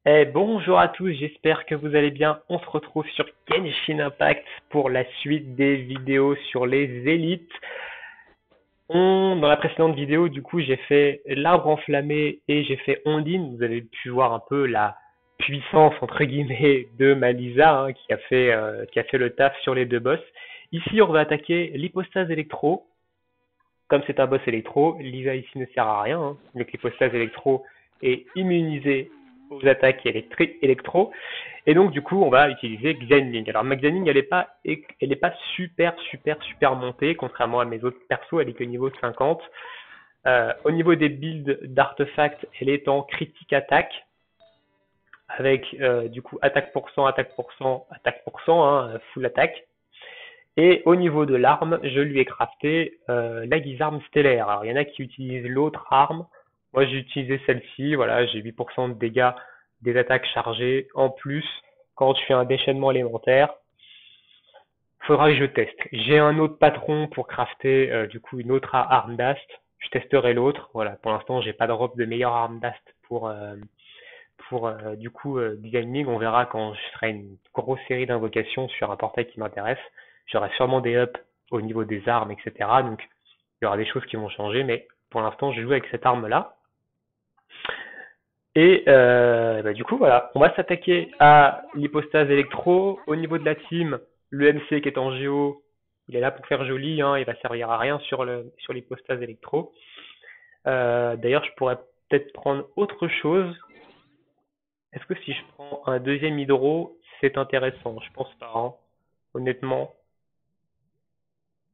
Bonjour à tous, j'espère que vous allez bien. On se retrouve sur Genshin Impact pour la suite des vidéos sur les élites. Dans la précédente vidéo, du coup, j'ai fait l'arbre enflammé et j'ai fait Ondine. Vous avez pu voir un peu la puissance, entre guillemets, de Malisa, hein, qui a fait le taf sur les deux boss. Ici, on va attaquer l'hypostase électro. Comme c'est un boss électro, Lisa ici ne sert à rien, hein. Donc l'hypostase électro est immunisée aux attaques électro. Et donc du coup, on va utiliser Xianling. Alors ma Xianling, elle est pas super montée, contrairement à mes autres persos, elle est que niveau 50. Au niveau des builds d'artefacts, elle est en critique attaque, avec du coup attaque pour cent, attaque pour cent, hein, full attaque. Et au niveau de l'arme, je lui ai crafté la guisarme stellaire. Alors il y en a qui utilisent l'autre arme. Moi j'ai utilisé celle-ci. Voilà, j'ai 8% de dégâts des attaques chargées. En plus, quand je fais un déchaînement élémentaire, faudra que je teste. J'ai un autre patron pour crafter du coup une autre arme d'ast. Je testerai l'autre. Voilà, pour l'instant j'ai pas de drop de meilleure arme d'ast pour du coup Designing. On verra quand je ferai une grosse série d'invocations sur un portail qui m'intéresse. J'aurai sûrement des ups au niveau des armes, etc. Donc il y aura des choses qui vont changer, mais pour l'instant je joue avec cette arme là. Et du coup voilà, on va s'attaquer à l'hypostase électro. Au niveau de la team, le MC qui est en géo, il est là pour faire joli, hein, il va servir à rien sur l'hypostase électro. D'ailleurs je pourrais peut-être prendre autre chose. Est-ce que si je prends un deuxième hydro, c'est intéressant? Je pense pas, hein. Honnêtement,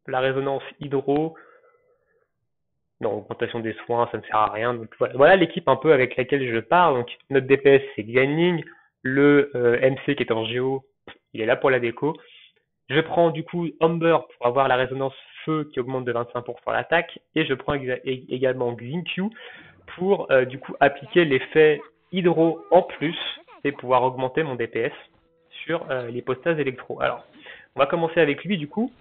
la résonance hydro, non, augmentation des soins, ça ne sert à rien. Donc voilà l'équipe un peu avec laquelle je pars. Donc notre DPS c'est Xianling, le MC qui est en géo, il est là pour la déco. Je prends du coup Humber pour avoir la résonance feu qui augmente de 25% l'attaque, et je prends également Xingqiu pour du coup appliquer l'effet hydro en plus et pouvoir augmenter mon DPS sur l'hypostase électro. Alors, on va commencer avec lui du coup.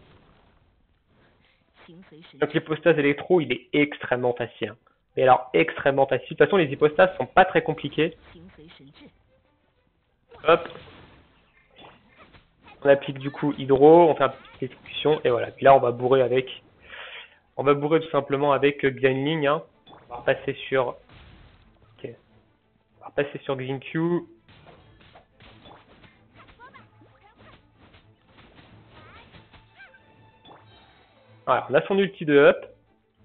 Donc l'hypostase électro, il est extrêmement facile. Mais alors extrêmement facile. De toute façon, les hypostases sont pas très compliquées. Hop, on applique du coup hydro, on fait une petite exécution et voilà. Puis là, on va bourrer tout simplement avec Xianling, hein. On va passer sur, ok. On va passer sur Xingqiu. Voilà, on a son ulti de up.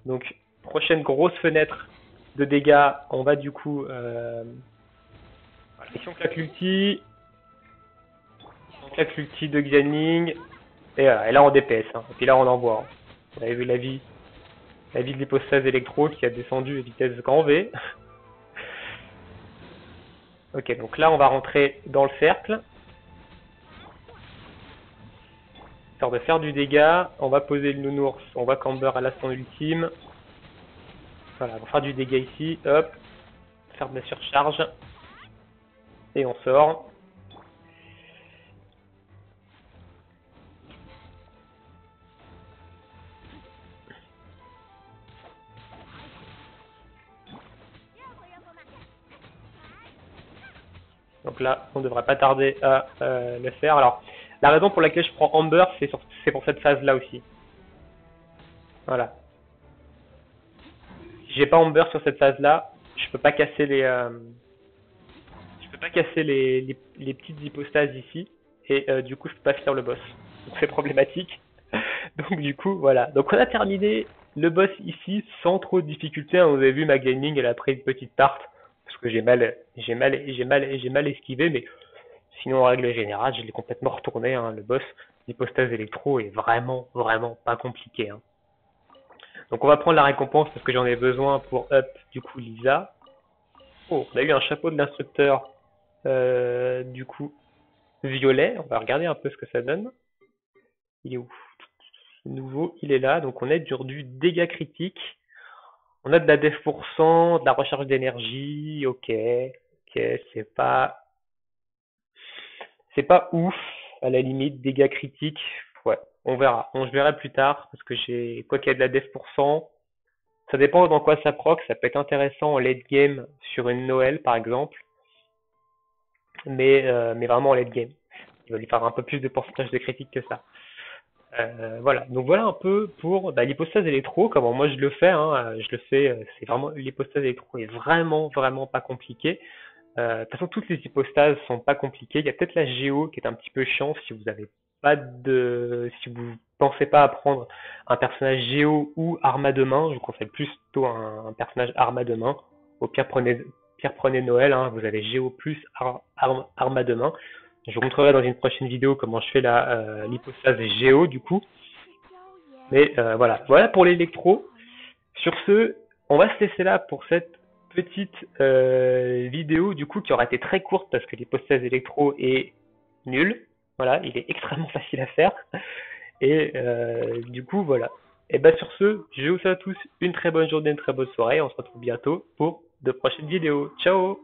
Donc, prochaine grosse fenêtre de dégâts, on va du coup... voilà, ici on claque l'ulti. On claque l'ulti de Xianling. Et voilà, et là on DPS. Hein. Et puis là on envoie. Hein. Vous avez vu la vie de l'hypostase électro qui a descendu à vitesse grand V. Ok, donc là on va rentrer dans le cercle. Histoire de faire du dégât, on va poser le nounours, on va camber à l'instant ultime. Voilà, on va faire du dégât ici, hop, faire de la surcharge. Et on sort. Donc là, on ne devrait pas tarder à le faire. Alors, la raison pour laquelle je prends Amber, c'est pour cette phase-là aussi. Voilà. Si j'ai pas Amber sur cette phase-là, je peux pas casser les petites hypostases ici. Et du coup, je peux pas finir le boss. Donc c'est problématique. Donc du coup, voilà. Donc on a terminé le boss ici sans trop de difficulté. Hein. Vous avez vu, ma gaming, elle a pris une petite tarte parce que j'ai mal esquivé, mais sinon en règle générale, je l'ai complètement retourné. Hein. Le boss d'hypostase électro est vraiment pas compliqué. Hein. Donc on va prendre la récompense parce que j'en ai besoin pour up du coup Lisa. Oh, on a eu un chapeau de l'instructeur du coup violet. On va regarder un peu ce que ça donne. Il est où? Nouveau, il est là. Donc on est sur du dégâts critique. On a de la def pour cent, de la recharge d'énergie. Ok, c'est pas ouf à la limite. Dégâts critiques, ouais, on verra. Je verrai plus tard parce que j'ai quoi qu'il y a de la def pour cent. Ça dépend dans quoi ça proc. Ça peut être intéressant en late game sur une Noël par exemple. mais vraiment en late game. Il va lui faire un peu plus de pourcentage de critique que ça. Voilà, donc voilà un peu pour l'hypostase électro, comment moi je le fais, hein, je le fais, c'est vraiment, l'hypostase électro est vraiment, vraiment pas compliqué. De toute façon, toutes les hypostases sont pas compliquées. Il y a peut-être la géo qui est un petit peu chiant si vous avez pas de, si vous pensez pas apprendre un personnage géo ou arme à deux mains. Je vous conseille plutôt un personnage arme à deux mains. Au pire prenez Noël, hein, vous avez géo plus arme à deux mains. Je vous montrerai dans une prochaine vidéo comment je fais l'hypostase géo du coup. Mais voilà pour l'électro. Sur ce, on va se laisser là pour cette petite vidéo du coup qui aura été très courte parce que l'hypostase électro est nul. Voilà, il est extrêmement facile à faire. Et du coup, voilà. Et bah sur ce, je vous souhaite à tous une très bonne journée, une très bonne soirée. On se retrouve bientôt pour de prochaines vidéos. Ciao!